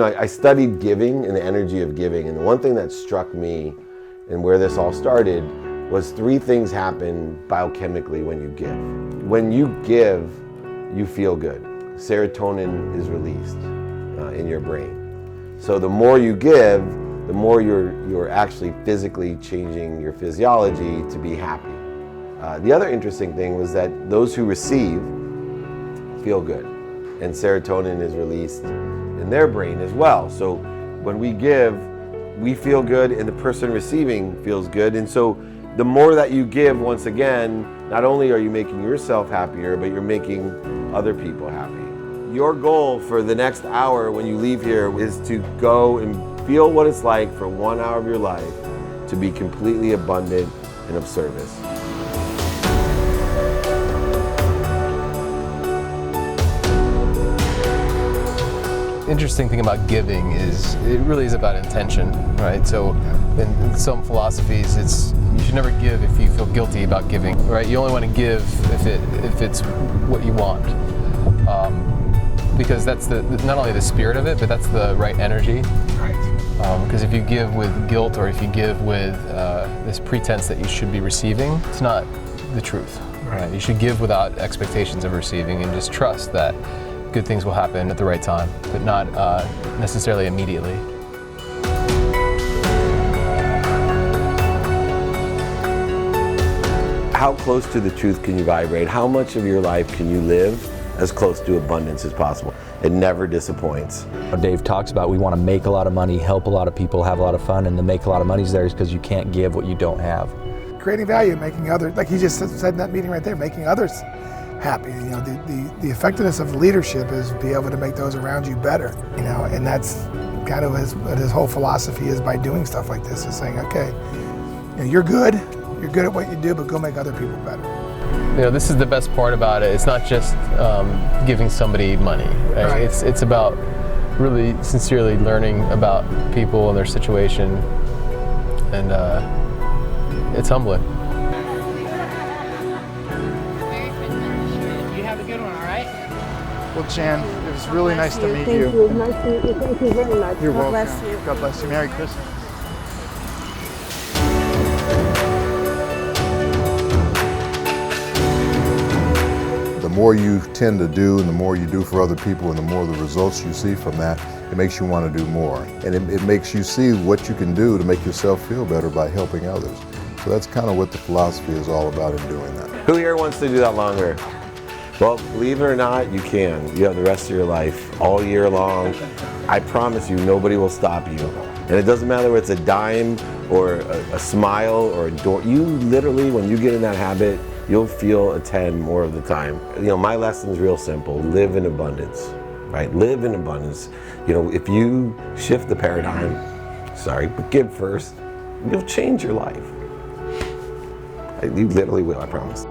I studied giving and the energy of giving, and the one thing that struck me and where this all started was 3 things happen biochemically when you give. When you give, you feel good. Serotonin is released in your brain. So the more you give, the more you're actually physically changing your physiology to be happy. The other interesting thing was that those who receive feel good, and serotonin is released in their brain as well. So when we give, we feel good and the person receiving feels good. And so the more that you give, once again, not only are you making yourself happier, but you're making other people happy. Your goal for the next hour when you leave here is to go and feel what it's like for 1 hour of your life to be completely abundant and of service. Interesting thing about giving is it really is about intention, right? So in some philosophies, you should never give if you feel guilty about giving, right? You only want to give if it's what you want, because that's not only the spirit of it, but that's the right energy. Right. Because if you give with guilt or if you give with this pretense that you should be receiving, it's not the truth. Right? You should give without expectations of receiving and just trust that good things will happen at the right time, but not necessarily immediately. How close to the truth can you vibrate? How much of your life can you live as close to abundance as possible? It never disappoints. Dave talks about we want to make a lot of money, help a lot of people, have a lot of fun, and the make a lot of money is there is because you can't give what you don't have. Creating value, making others, like he just said in that meeting right there, making others happy. The effectiveness of leadership is be able to make those around you better, and that's kind of what his whole philosophy is by doing stuff like this, is saying, okay, you're good at what you do, but go make other people better. This is the best part about it. It's not just giving somebody money. Right? It's about really sincerely learning about people and their situation, and it's humbling. Well, Jan, it was really nice to meet you. Thank you. Nice to meet you. Thank you very much. You're God welcome. bless you. God bless you. Merry Christmas. The more you tend to do and the more you do for other people and the more the results you see from that, it makes you want to do more. And it makes you see what you can do to make yourself feel better by helping others. So that's kind of what the philosophy is all about in doing that. Who here wants to do that longer? Well, believe it or not, you can. You have the rest of your life, all year long. I promise you, nobody will stop you. And it doesn't matter whether it's a dime or a smile or a door. You literally, when you get in that habit, you'll feel a 10 more of the time. My lesson is real simple. Live in abundance, right? Live in abundance. If you shift the paradigm, but give first, you'll change your life. You literally will, I promise.